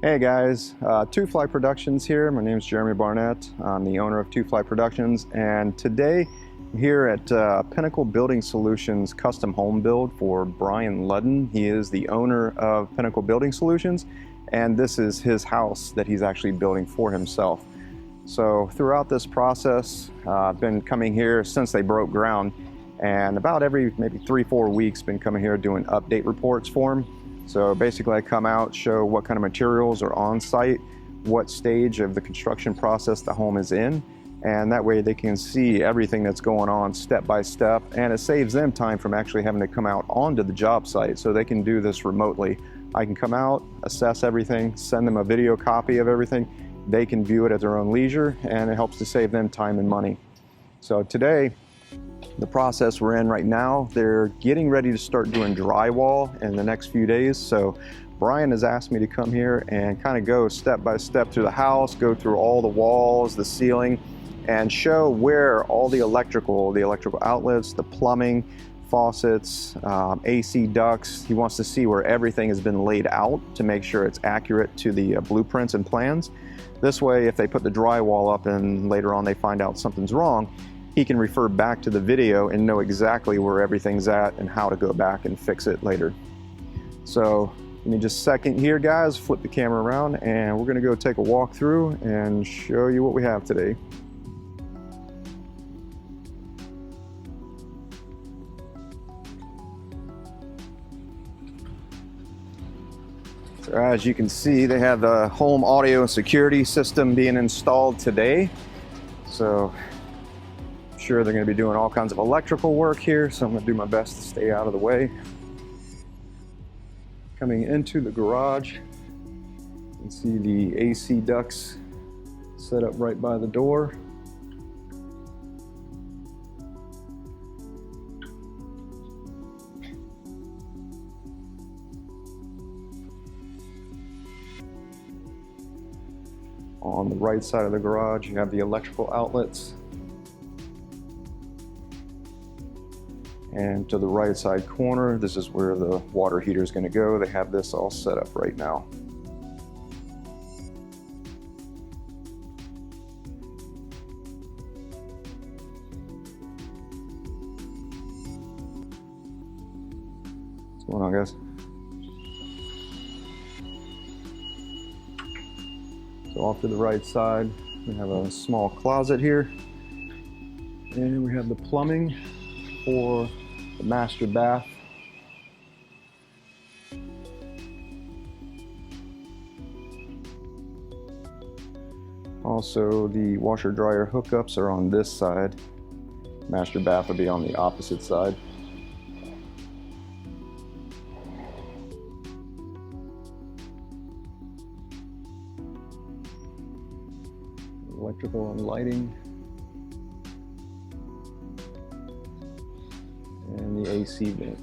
Hey guys, Two Fly Productions here. My name is Jeremy Barnett. I'm the owner of Two Fly Productions, and today I'm here at Pinnacle Building Solutions custom home build for Brian Ludden. He is the owner of Pinnacle Building Solutions, and this is his house that he's actually building for himself. So throughout this process, I've been coming here since they broke ground, and about every maybe 3-4 weeks been coming here doing update reports for him. So basically I come out, show what kind of materials are on site, what stage of the construction process the home is in, and that way they can see everything that's going on step by step, and it saves them time from actually having to come out onto the job site, so they can do this remotely. I can come out, assess everything, send them a video copy of everything. They can view it at their own leisure, and it helps to save them time and money. So today, the process we're in right now, they're getting ready to start doing drywall in the next few days. So Brian has asked me to come here and kind of go step by step through the house, go through all the walls, the ceiling, and show where all the electrical outlets, the plumbing, faucets, AC ducts. He wants to see where everything has been laid out to make sure it's accurate to the blueprints and plans. This way, if they put the drywall up and later on they find out something's wrong, he can refer back to the video and know exactly where everything's at and how to go back and fix it later. So give me just a second here, guys, flip the camera around, and we're gonna go take a walk through and show you what we have today. So as you can see, they have the home audio security system being installed today. So sure they're going to be doing all kinds of electrical work here, so I'm going to do my best to stay out of the way. Coming into the garage, you can see the AC ducts set up right by the door. On the right side of the garage, you have the electrical outlets. And to the right side corner, this is where the water heater is going to go. They have this all set up right now. What's going on, guys? So off to the right side, we have a small closet here. And we have the plumbing for the master bath. Also, the washer dryer hookups are on this side. Master bath will be on the opposite side. Electrical and lighting. And the AC vent.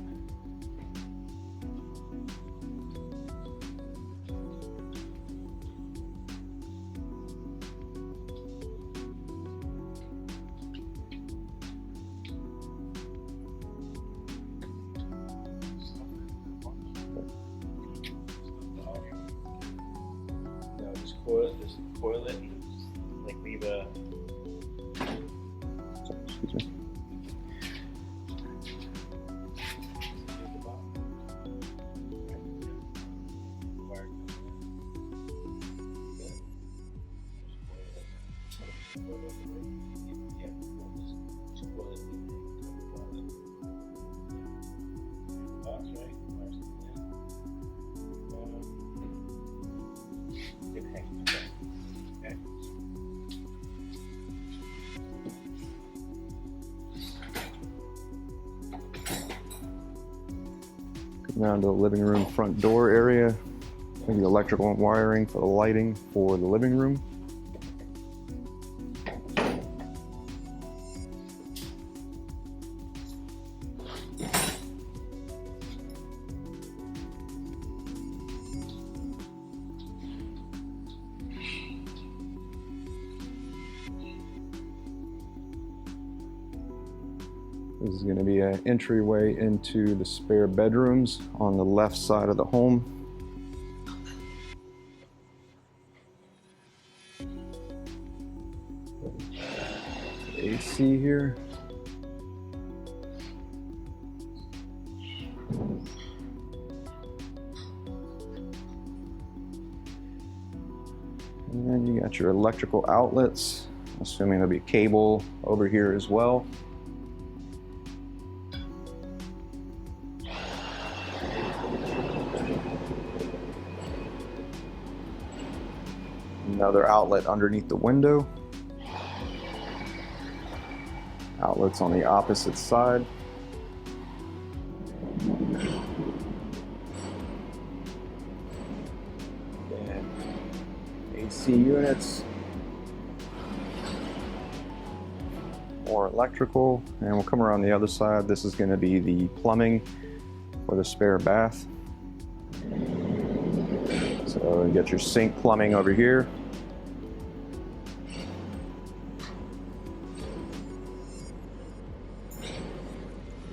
No, just coil it and just like leave a. Sorry, excuse me. Down to the living room front door area, maybe electrical and wiring for the lighting for the living room. This is going to be an entryway into the spare bedrooms on the left side of the home. AC here. And you got your electrical outlets. Assuming there'll be cable over here as well. Another outlet underneath the window. Outlets on the opposite side. And AC units. More electrical. And we'll come around the other side. This is going to be the plumbing for the spare bath. So you get your sink plumbing over here.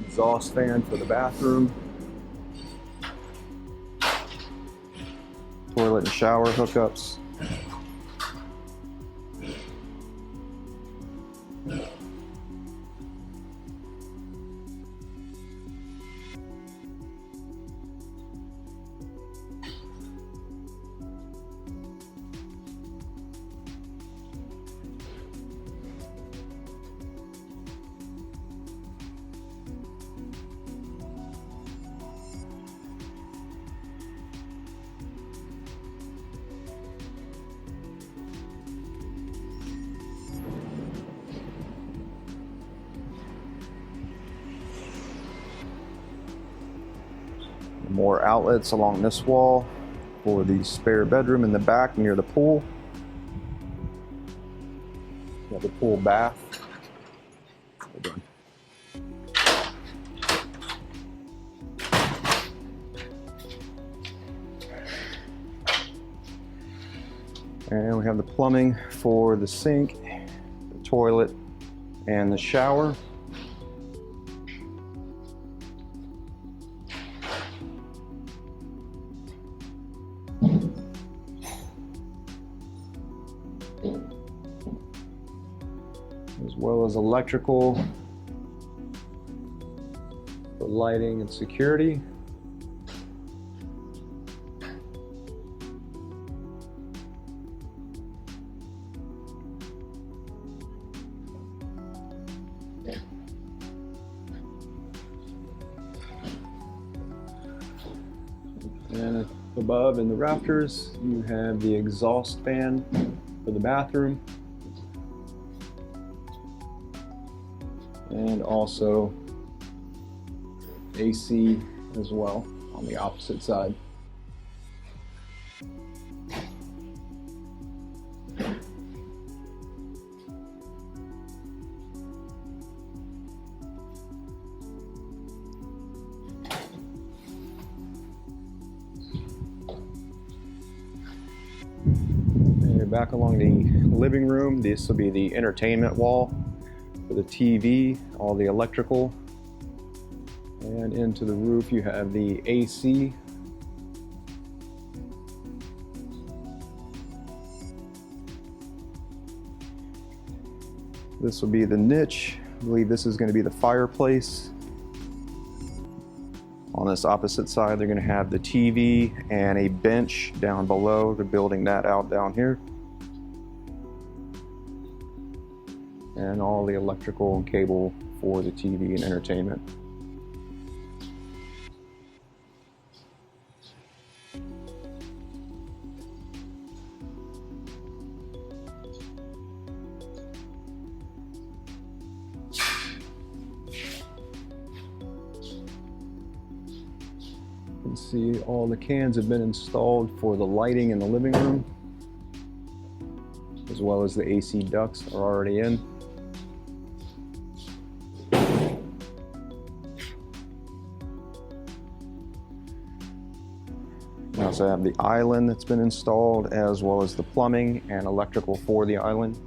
Exhaust fan for the bathroom. Toilet and shower hookups. More outlets along this wall for the spare bedroom in the back near the pool. You have the pool bath. And we have the plumbing for the sink, the toilet, and the shower. As well as electrical for lighting and security. And above in the rafters, you have the exhaust fan for the bathroom. And also AC as well on the opposite side. And you're back along the living room. This will be the entertainment wall for the TV, all the electrical. And into the roof you have the AC. This will be the niche. I believe this is going to be the fireplace. On this opposite side they're going to have the TV and a bench down below. They're building that out down here. And all the electrical and cable for the TV and entertainment. You can see all the cans have been installed for the lighting in the living room, as well as the AC ducts are already in. We also have the island that's been installed, as well as the plumbing and electrical for the island.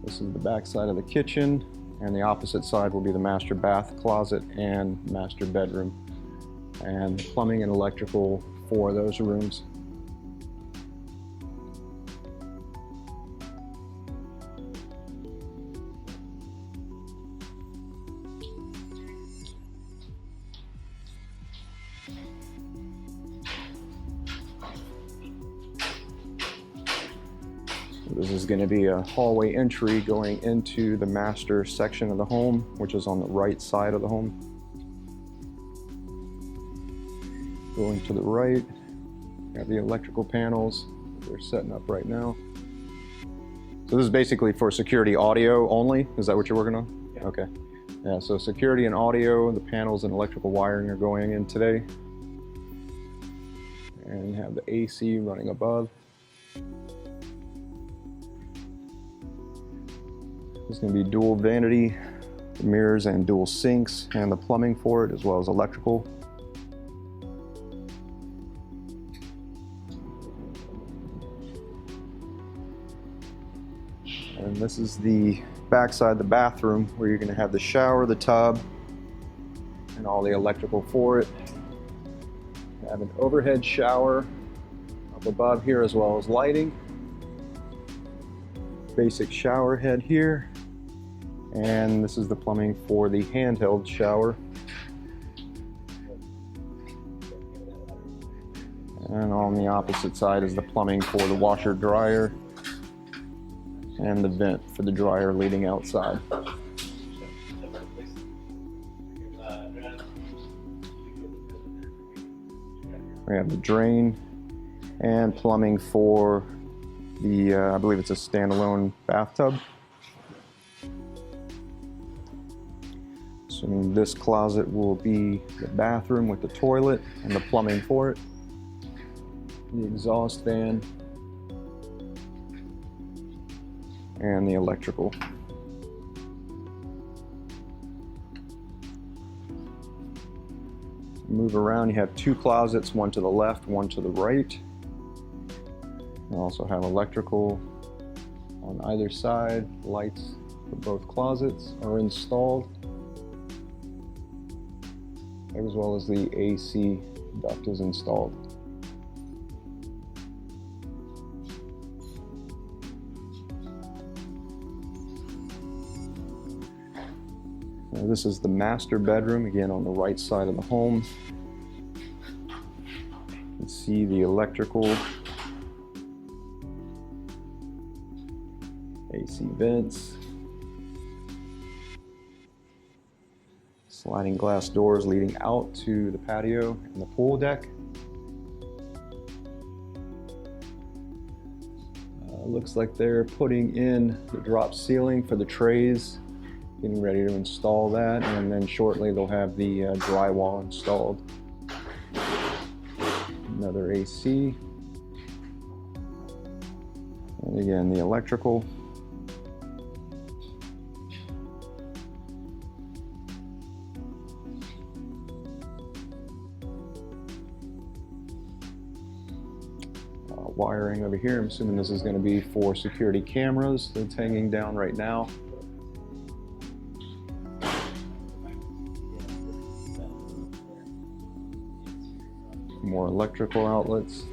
This is the back side of the kitchen, and the opposite side will be the master bath, closet, and master bedroom. and plumbing and electrical for those rooms. This is going to be a hallway entry going into the master section of the home, which is on the right side of the home. Going to the right, we have the electrical panels they're setting up right now. So this is basically for security audio only. Is that what you're working on? Yeah. Okay. Yeah, so security and audio, the panels and electrical wiring are going in today. And have the AC running above. There's going to be dual vanity mirrors and dual sinks and the plumbing for it, as well as electrical. And this is the backside, the bathroom, where you're going to have the shower, the tub, and all the electrical for it. You have an overhead shower up above here, as well as lighting. Basic shower head here. And this is the plumbing for the handheld shower. And on the opposite side is the plumbing for the washer dryer and the vent for the dryer leading outside. We have the drain and plumbing for the, I believe it's a standalone bathtub. Assuming this closet will be the bathroom with the toilet and the plumbing for it. The exhaust fan and the electrical. Move around, you have two closets, one to the left, one to the right. You also have electrical on either side. Lights for both closets are installed, as well as the AC duct is installed. Now this is the master bedroom, again on the right side of the home. You can see the electrical, AC vents, sliding glass doors leading out to the patio and the pool deck. Looks like they're putting in the drop ceiling for the trays, getting ready to install that, and then shortly they'll have the drywall installed. Another AC. And again, the electrical. Wiring over here. I'm assuming this is going to be for security cameras that's hanging down right now. More electrical outlets.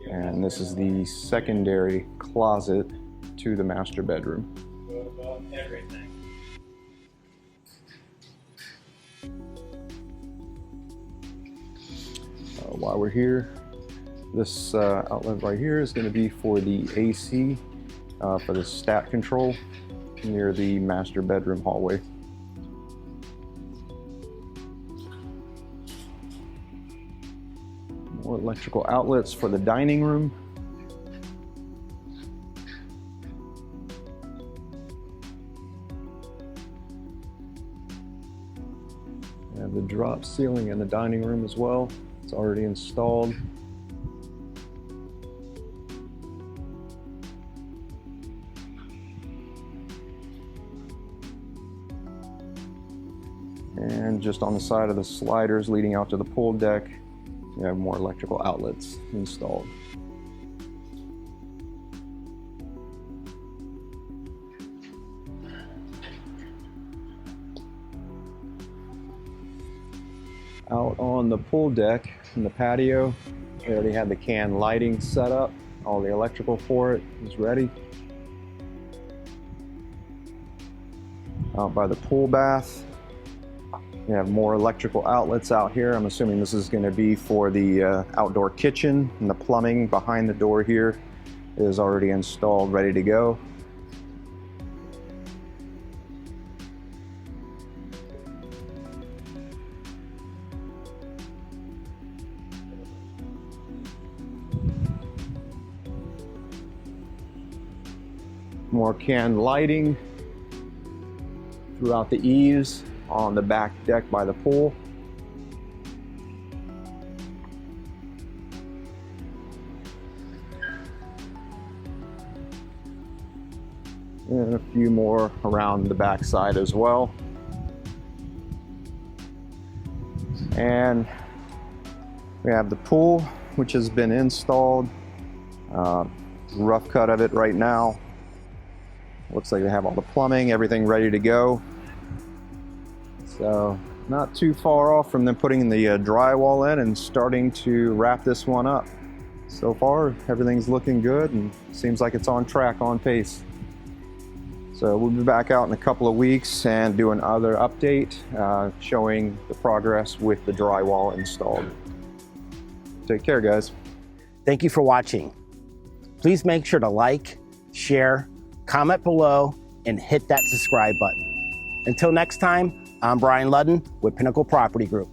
And this is the secondary closet to the master bedroom. Everything. While we're here, this outlet right here is going to be for the AC, for the stat control near the master bedroom hallway. More electrical outlets for the dining room. We have the drop ceiling in the dining room as well. It's already installed. And just on the side of the sliders leading out to the pool deck, you have more electrical outlets installed. Out on the pool deck in the patio, we already had the can lighting set up. All the electrical for it is ready. Out by the pool bath, we have more electrical outlets out here. I'm assuming this is going to be for the outdoor kitchen, and the plumbing behind the door here is already installed, ready to go. More can lighting throughout the eaves on the back deck by the pool. And a few more around the back side as well. And we have the pool, which has been installed. Rough cut of it right now. Looks like they have all the plumbing, everything ready to go. So not too far off from them putting the drywall in and starting to wrap this one up. So far, everything's looking good and seems like it's on track, on pace. So we'll be back out in a couple of weeks and do another update showing the progress with the drywall installed. Take care, guys. Thank you for watching. Please make sure to like, share, comment below, and hit that subscribe button. Until next time, I'm Brian Ludden with Pinnacle Property Group.